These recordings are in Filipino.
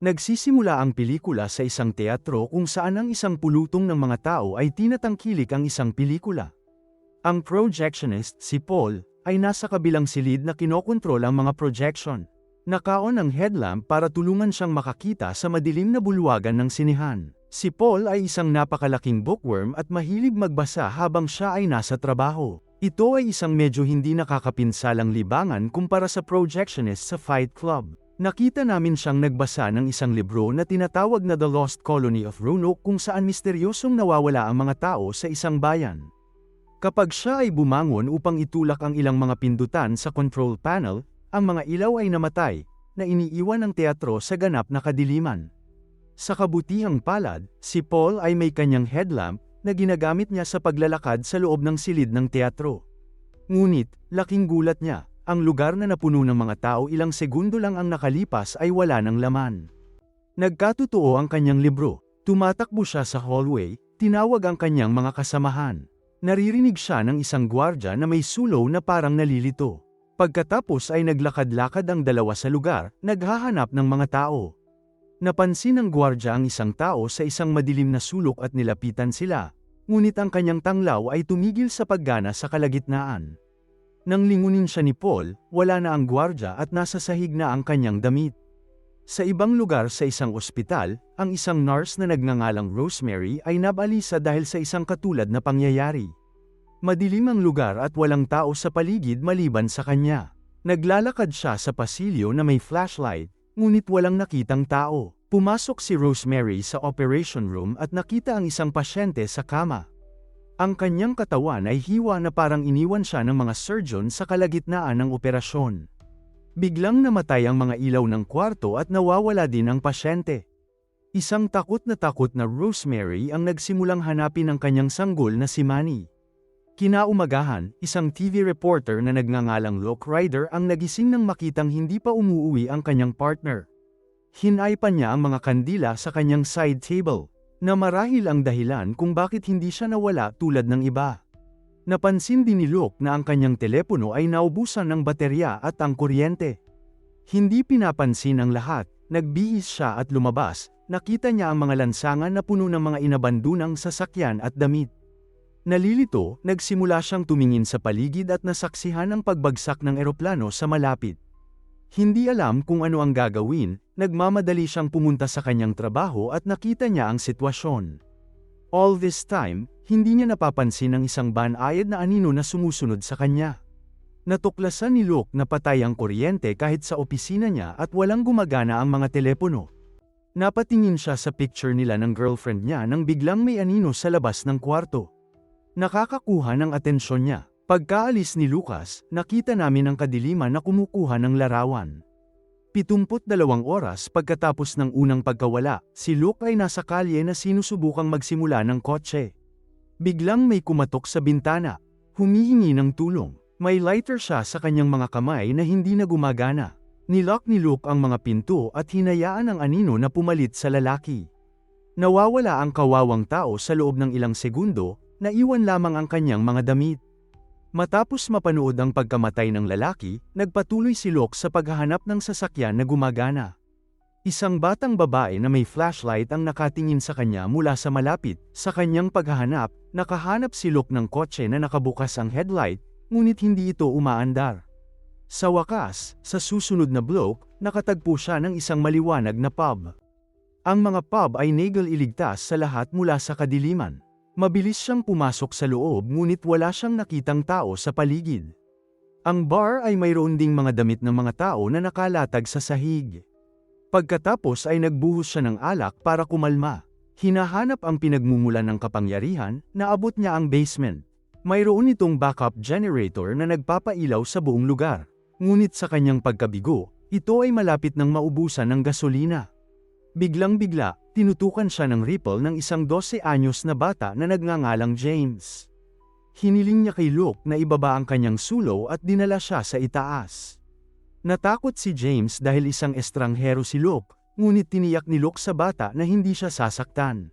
Nagsisimula ang pelikula sa isang teatro kung saan ang isang pulutong ng mga tao ay tinatangkilik ang isang pelikula. Ang projectionist, si Paul, ay nasa kabilang silid na kinokontrol ang mga projection. Nakaon ang headlamp para tulungan siyang makakita sa madilim na bulwagan ng sinehan. Si Paul ay isang napakalaking bookworm at mahilig magbasa habang siya ay nasa trabaho. Ito ay isang medyo hindi nakakapinsalang libangan kumpara sa projectionist sa Fight Club. Nakita namin siyang nagbasa ng isang libro na tinatawag na The Lost Colony of Roanoke kung saan misteryosong nawawala ang mga tao sa isang bayan. Kapag siya ay bumangon upang itulak ang ilang mga pindutan sa control panel, ang mga ilaw ay namatay, na iniiwan ng teatro sa ganap na kadiliman. Sa kabutihang palad, si Paul ay may kanyang headlamp na ginagamit niya sa paglalakad sa loob ng silid ng teatro. Ngunit, laking gulat niya. Ang lugar na napuno ng mga tao ilang segundo lang ang nakalipas ay wala ng laman. Nagkatotoo ang kanyang libro. Tumatakbo siya sa hallway, tinawag ang kanyang mga kasamahan. Naririnig siya ng isang gwardya na may sulong na parang nalilito. Pagkatapos ay naglakad-lakad ang dalawa sa lugar, naghahanap ng mga tao. Napansin ng gwardya ang isang tao sa isang madilim na sulok at nilapitan sila, ngunit ang kanyang tanglaw ay tumigil sa paggana sa kalagitnaan. Nang lingunin siya ni Paul, wala na ang gwardya at nasa sahig na ang kanyang damit. Sa ibang lugar sa isang ospital, ang isang nurse na nagngangalang Rosemary ay nabalisa dahil sa isang katulad na pangyayari. Madilim ang lugar at walang tao sa paligid maliban sa kanya. Naglalakad siya sa pasilyo na may flashlight, ngunit walang nakitang tao. Pumasok si Rosemary sa operation room at nakita ang isang pasyente sa kama. Ang kanyang katawan ay hiwa na parang iniwan siya ng mga surgeon sa kalagitnaan ng operasyon. Biglang namatay ang mga ilaw ng kwarto at nawawala din ang pasyente. Isang takot na Rosemary ang nagsimulang hanapin ang kanyang sanggol na si Manny. Kinaumagahan, isang TV reporter na nagngangalang Luke Ryder ang nagising nang makitang hindi pa umuuwi ang kanyang partner. Hinaypan niya ang mga kandila sa kanyang side table, na marahil ang dahilan kung bakit hindi siya nawala tulad ng iba. Napansin din ni Luke na ang kanyang telepono ay naubusan ng baterya at ang kuryente. Hindi pinapansin ang lahat, nagbihis siya at lumabas, nakita niya ang mga lansangan na puno ng mga inabandunang sasakyan at damit. Nalilito, nagsimula siyang tumingin sa paligid at nasaksihan ang pagbagsak ng eroplano sa malapit. Hindi alam kung ano ang gagawin, nagmamadali siyang pumunta sa kanyang trabaho at nakita niya ang sitwasyon. All this time, hindi niya napapansin ang isang banayad na anino na sumusunod sa kanya. Natuklasan ni Luke na patay ang kuryente kahit sa opisina niya at walang gumagana ang mga telepono. Napatingin siya sa picture nila ng girlfriend niya nang biglang may anino sa labas ng kwarto. Nakakakuha ng atensyon niya. Pagkaalis ni Lucas, nakita namin ang kadiliman na kumukuha ng larawan. 72 oras pagkatapos ng unang pagkawala, si Luke ay nasa kalye na sinusubukang magsimula ng kotse. Biglang may kumatok sa bintana. Humihingi ng tulong. May lighter siya sa kanyang mga kamay na hindi na gumagana. Nilock ni Luke ang mga pinto at hinayaan ang anino na pumalit sa lalaki. Nawawala ang kawawang tao sa loob ng ilang segundo, naiwan lamang ang kanyang mga damit. Matapos mapanood ang pagkamatay ng lalaki, nagpatuloy si Luke sa paghahanap ng sasakyan na gumagana. Isang batang babae na may flashlight ang nakatingin sa kanya mula sa malapit. Sa kanyang paghahanap, nakahanap si Luke ng kotse na nakabukas ang headlight, ngunit hindi ito umaandar. Sa wakas, sa susunod na block, nakatagpo siya ng isang maliwanag na pub. Ang mga pub ay iligtas sa lahat mula sa kadiliman. Mabilis siyang pumasok sa loob ngunit wala siyang nakitang tao sa paligid. Ang bar ay mayroon ding mga damit ng mga tao na nakalatag sa sahig. Pagkatapos ay nagbuhos siya ng alak para kumalma. Hinahanap ang pinagmumulan ng kapangyarihan, naabot niya ang basement. Mayroon itong backup generator na nagpapailaw sa buong lugar. Ngunit sa kanyang pagkabigo, ito ay malapit ng maubusan ng gasolina. Biglang-bigla, tinutukan siya ng ripple ng isang 12 anyos na bata na nagngangalang James. Hiniling niya kay Luke na ibaba ang kanyang sulo at dinala siya sa itaas. Natakot si James dahil isang estranghero si Luke, ngunit tiniyak ni Luke sa bata na hindi siya sasaktan.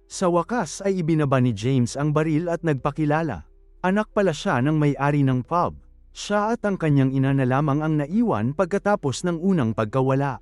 Sa wakas ay ibinaba ni James ang baril at nagpakilala. Anak pala siya ng may-ari ng pub. Siya at ang kanyang ina na lamang ang naiwan pagkatapos ng unang pagkawala.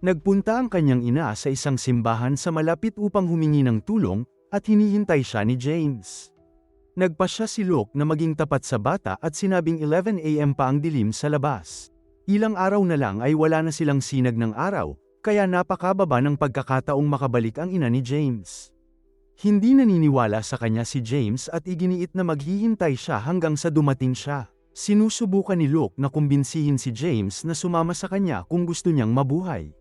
Nagpunta ang kanyang ina sa isang simbahan sa malapit upang humingi ng tulong, at hinihintay siya ni James. Nagpasya si Luke na maging tapat sa bata at sinabing 11 AM pa ang dilim sa labas. Ilang araw na lang ay wala na silang sinag ng araw, kaya napakababa ng pagkakataong makabalik ang ina ni James. Hindi naniniwala sa kanya si James at iginiit na maghihintay siya hanggang sa dumating siya. Sinusubukan ni Luke na kumbinsihin si James na sumama sa kanya kung gusto niyang mabuhay.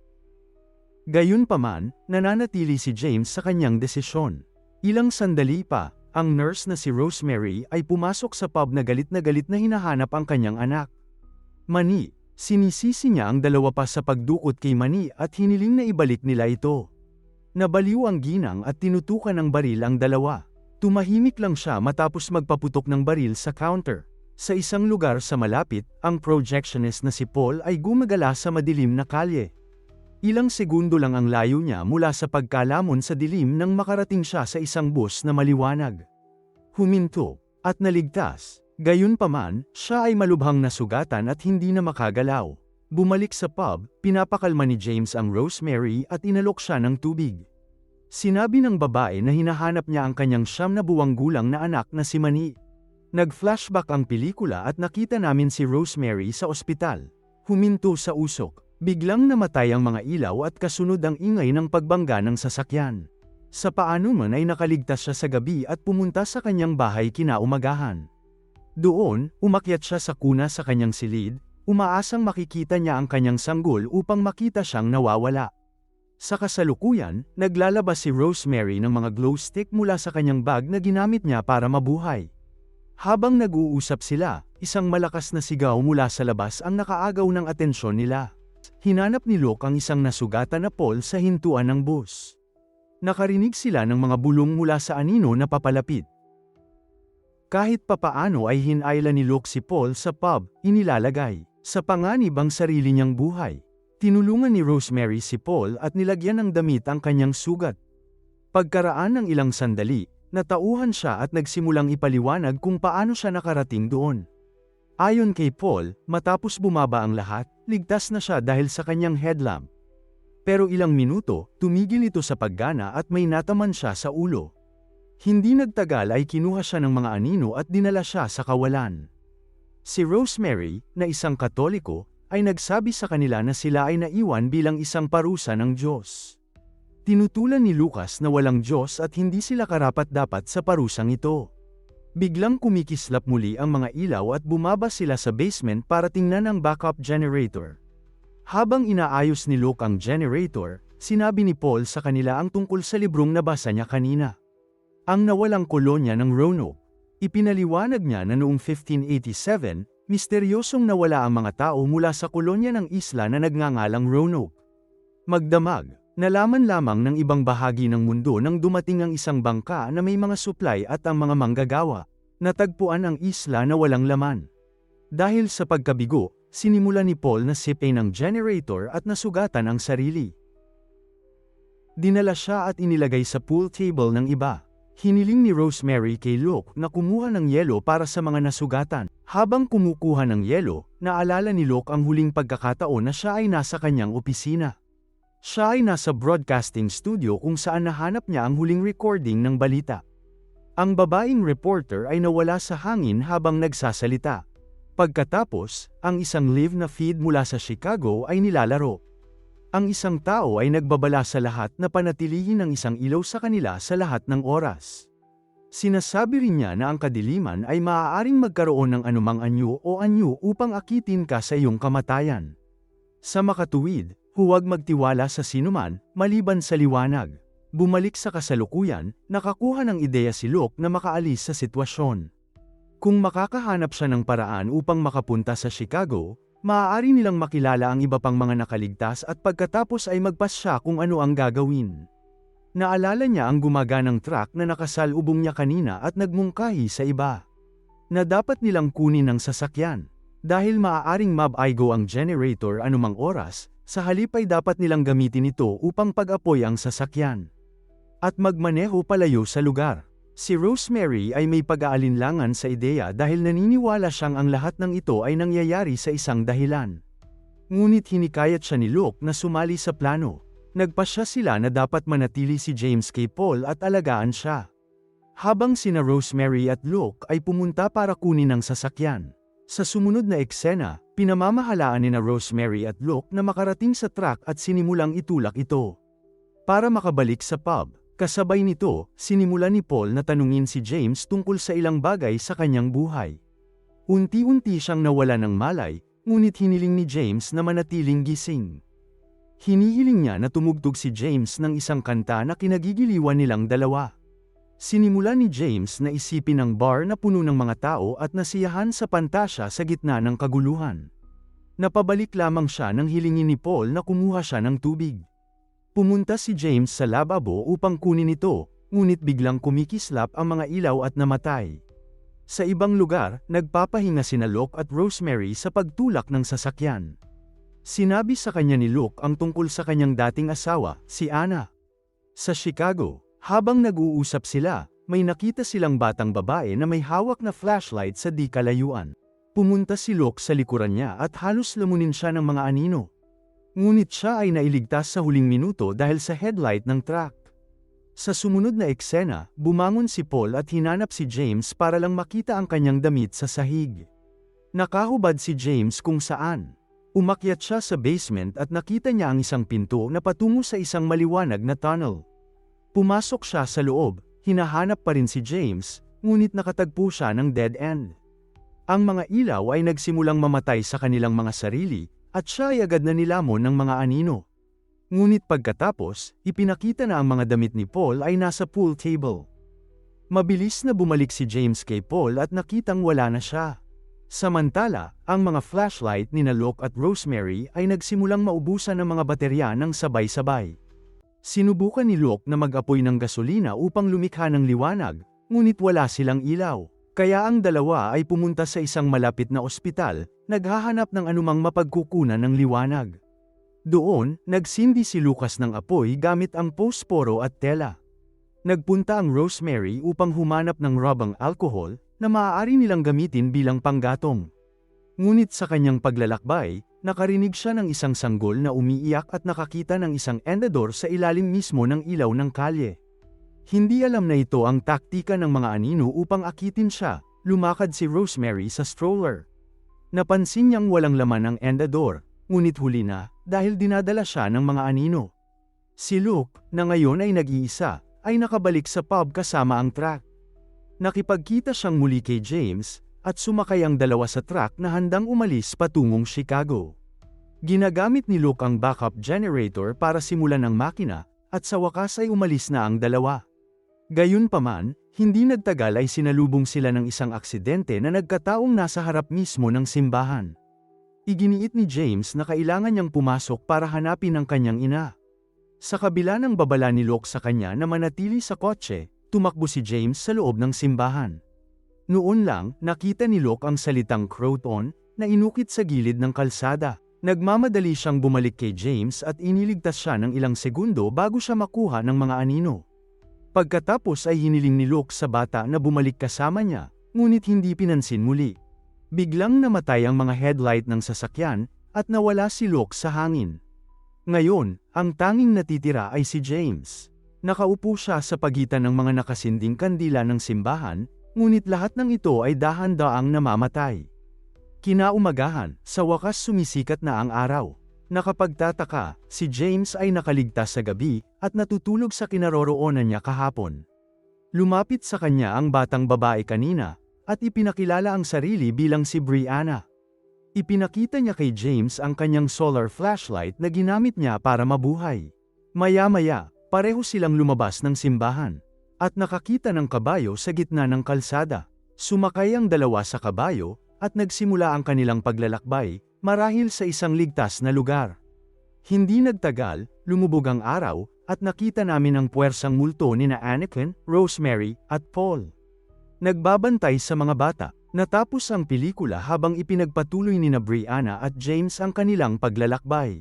Gayunpaman, nananatili si James sa kanyang desisyon. Ilang sandali pa, ang nurse na si Rosemary ay pumasok sa pub na galit na hinahanap ang kanyang anak. Mani, sinisisi niya ang dalawa pa sa pagdukot kay Mani at hiniling na ibalik nila ito. Nabaliw ang ginang at tinutukan ng baril ang dalawa. Tumahimik lang siya matapos magpaputok ng baril sa counter. Sa isang lugar sa malapit, ang projectionist na si Paul ay gumagala sa madilim na kalye. Ilang segundo lang ang layo niya mula sa pagkalamon sa dilim nang makarating siya sa isang bus na maliwanag. Huminto, at naligtas. Gayunpaman, siya ay malubhang nasugatan at hindi na makagalaw. Bumalik sa pub, pinapakalma ni James ang Rosemary at inalok siya ng tubig. Sinabi ng babae na hinahanap niya ang kanyang 9 na buwang gulang na anak na si Mani. Nag-flashback ang pelikula at nakita namin si Rosemary sa ospital. Huminto sa usok. Biglang namatay ang mga ilaw at kasunod ang ingay ng pagbangga ng sasakyan. Sa paano man ay nakaligtas siya sa gabi at pumunta sa kanyang bahay kinaumagahan. Doon, umakyat siya sa kuna sa kanyang silid, umaasang makikita niya ang kanyang sanggol upang makita siyang nawawala. Sa kasalukuyan, naglalabas si Rosemary ng mga glow stick mula sa kanyang bag na ginamit niya para mabuhay. Habang nag-uusap sila, isang malakas na sigaw mula sa labas ang nakaagaw ng atensyon nila. Hinanap ni Luke ang isang nasugatan na Paul sa hintuan ng bus. Nakarinig sila ng mga bulong mula sa anino na papalapit. Kahit papaano ay hinayla ni Luke si Paul sa pub, inilalagay sa panganib ang sarili niyang buhay. Tinulungan ni Rosemary si Paul at nilagyan ng damit ang kanyang sugat. Pagkaraan ng ilang sandali, natauhan siya at nagsimulang ipaliwanag kung paano siya nakarating doon. Ayon kay Paul, matapos bumaba ang lahat, ligtas na siya dahil sa kanyang headlamp. Pero ilang minuto, tumigil ito sa paggana at may nataman siya sa ulo. Hindi nagtagal ay kinuha siya ng mga anino at dinala siya sa kawalan. Si Rosemary, na isang Katoliko, ay nagsabi sa kanila na sila ay naiwan bilang isang parusa ng Diyos. Tinutulan ni Lucas na walang Diyos at hindi sila karapat-dapat sa parusang ito. Biglang kumikislap muli ang mga ilaw at bumaba sila sa basement para tingnan ang backup generator. Habang inaayos ni Luke ang generator, sinabi ni Paul sa kanila ang tungkol sa librong nabasa niya kanina. Ang nawalang kolonya ng Roanoke. Ipinaliwanag niya na noong 1587, misteryosong nawala ang mga tao mula sa kolonya ng isla na nagngangalang Roanoke. Magdamag, nalaman lamang ng ibang bahagi ng mundo nang dumating ang isang bangka na may mga supply at ang mga manggagawa. Natagpuan ang isla na walang laman. Dahil sa pagkabigo, sinimula ni Paul na sipin ang generator at nasugatan ang sarili. Dinala siya at inilagay sa pool table ng iba. Hiniling ni Rosemary kay Luke na kumuha ng yelo para sa mga nasugatan. Habang kumukuha ng yelo, naalala ni Luke ang huling pagkakataon na siya ay nasa kanyang opisina. Siya ay nasa broadcasting studio kung saan nahanap niya ang huling recording ng balita. Ang babaeng reporter ay nawala sa hangin habang nagsasalita. Pagkatapos, ang isang live na feed mula sa Chicago ay nilalaro. Ang isang tao ay nagbabala sa lahat na panatilihin ang isang ilaw sa kanila sa lahat ng oras. Sinasabi rin niya na ang kadiliman ay maaaring magkaroon ng anumang anyo o anyo upang akitin ka sa iyong kamatayan. Sa makatuwid, huwag magtiwala sa sinuman, maliban sa liwanag. Bumalik sa kasalukuyan, nakakuha ng ideya si Luke na makaalis sa sitwasyon. Kung makakahanap siya ng paraan upang makapunta sa Chicago, maaari nilang makilala ang iba pang mga nakaligtas at pagkatapos ay magpas siya kung ano ang gagawin. Naalala niya ang gumaganang truck na nakasalubong niya kanina at nagmungkahi sa iba. Na dapat nilang kunin ang sasakyan. Dahil maaaring mab-aigo ang generator anumang oras, sa halip ay dapat nilang gamitin ito upang pag-apoy ang sasakyan. At magmaneho palayo sa lugar. Si Rosemary ay may pag-aalinlangan sa ideya dahil naniniwala siyang ang lahat ng ito ay nangyayari sa isang dahilan. Ngunit hinikayat siya ni Luke na sumali sa plano. Nagpasya sila na dapat manatili si James kay Paul at alagaan siya. Habang sina Rosemary at Luke ay pumunta para kunin ang sasakyan. Sa sumunod na eksena, pinamamahalaan ni Rosemary at Luke na makarating sa truck at sinimulang itulak ito. Para makabalik sa pub, kasabay nito, sinimulan ni Paul na tanungin si James tungkol sa ilang bagay sa kanyang buhay. Unti-unti siyang nawala ng malay, ngunit hiniling ni James na manatiling gising. Hinihiling niya na tumugtog si James ng isang kanta na kinagigiliwan nilang dalawa. Sinimula ni James na isipin ang bar na puno ng mga tao at nasiyahan sa pantasya sa gitna ng kaguluhan. Napabalik lamang siya nang hilingin ni Paul na kumuha siya ng tubig. Pumunta si James sa lababo upang kunin ito, ngunit biglang kumikislap ang mga ilaw at namatay. Sa ibang lugar, nagpapahinga sina Luke at Rosemary sa pagtulak ng sasakyan. Sinabi sa kanya ni Luke ang tungkol sa kanyang dating asawa, si Anna. Sa Chicago, habang nag-uusap sila, may nakita silang batang babae na may hawak na flashlight sa di kalayuan. Pumunta si Luke sa likuran niya at halos lamunin siya ng mga anino. Ngunit siya ay nailigtas sa huling minuto dahil sa headlight ng truck. Sa sumunod na eksena, bumangon si Paul at hinanap si James para lang makita ang kanyang damit sa sahig. Nakahubad si James kung saan. Umakyat siya sa basement at nakita niya ang isang pinto na patungo sa isang maliwanag na tunnel. Pumasok siya sa loob, hinahanap pa rin si James, ngunit nakatagpo siya ng dead end. Ang mga ilaw ay nagsimulang mamatay sa kanilang mga sarili, at siya ay agad na nilamon ng mga anino. Ngunit pagkatapos, ipinakita na ang mga damit ni Paul ay nasa pool table. Mabilis na bumalik si James kay Paul at nakitang wala na siya. Samantala, ang mga flashlight ni Luke at Rosemary ay nagsimulang maubusan ng mga baterya ng sabay-sabay. Sinubukan ni Luke na mag-apoy ng gasolina upang lumikha ng liwanag, ngunit wala silang ilaw. Kaya ang dalawa ay pumunta sa isang malapit na ospital, naghahanap ng anumang mapagkukunan ng liwanag. Doon, nagsindi si Lucas ng apoy gamit ang posporo at tela. Nagpunta ang Rosemary upang humanap ng rubang alcohol, na maaari nilang gamitin bilang panggatong. Ngunit sa kanyang paglalakbay, nakarinig siya ng isang sanggol na umiiyak at nakakita ng isang endador sa ilalim mismo ng ilaw ng kalye. Hindi alam na ito ang taktika ng mga anino upang akitin siya, lumakad si Rosemary sa stroller. Napansin niyang walang laman ang endador, ngunit huli na, dahil dinadala siya ng mga anino. Si Luke, na ngayon ay nag-iisa, ay nakabalik sa pub kasama ang truck. Nakipagkita siyang muli kay James, at sumakay ang dalawa sa truck na handang umalis patungong Chicago. Ginagamit ni Luke ang backup generator para simulan ang makina, at sa wakas ay umalis na ang dalawa. Gayunpaman, hindi nagtagal ay sinalubong sila ng isang aksidente na nagkataong nasa harap mismo ng simbahan. Iginiit ni James na kailangan niyang pumasok para hanapin ang kanyang ina. Sa kabila ng babala ni Luke sa kanya na manatili sa kotse, tumakbo si James sa loob ng simbahan. Noon lang, nakita ni Luke ang salitang croton na inukit sa gilid ng kalsada. Nagmamadali siyang bumalik kay James at iniligtas siya ng ilang segundo bago siya makuha ng mga anino. Pagkatapos ay hiniling ni Luke sa bata na bumalik kasama niya, ngunit hindi pinansin muli. Biglang namatay ang mga headlight ng sasakyan, at nawala si Luke sa hangin. Ngayon, ang tanging natitira ay si James. Nakaupo siya sa pagitan ng mga nakasinding kandila ng simbahan, ngunit lahat ng ito ay dahan-daang namamatay. Kinaumagahan, sa wakas sumisikat na ang araw. Nakapagtataka, si James ay nakaligtas sa gabi, at natutulog sa kinaroroonan niya kahapon. Lumapit sa kanya ang batang babae kanina, at ipinakilala ang sarili bilang si Brianna. Ipinakita niya kay James ang kanyang solar flashlight na ginamit niya para mabuhay. Maya-maya, pareho silang lumabas ng simbahan, at nakakita ng kabayo sa gitna ng kalsada. Sumakay ang dalawa sa kabayo, at nagsimula ang kanilang paglalakbay, marahil sa isang ligtas na lugar. Hindi nagtagal, lumubog ang araw, at nakita namin ang puwersang multo nina Anakin, Rosemary, at Paul. Nagbabantay sa mga bata. Natapos ang pelikula habang ipinagpatuloy nina Brianna at James ang kanilang paglalakbay.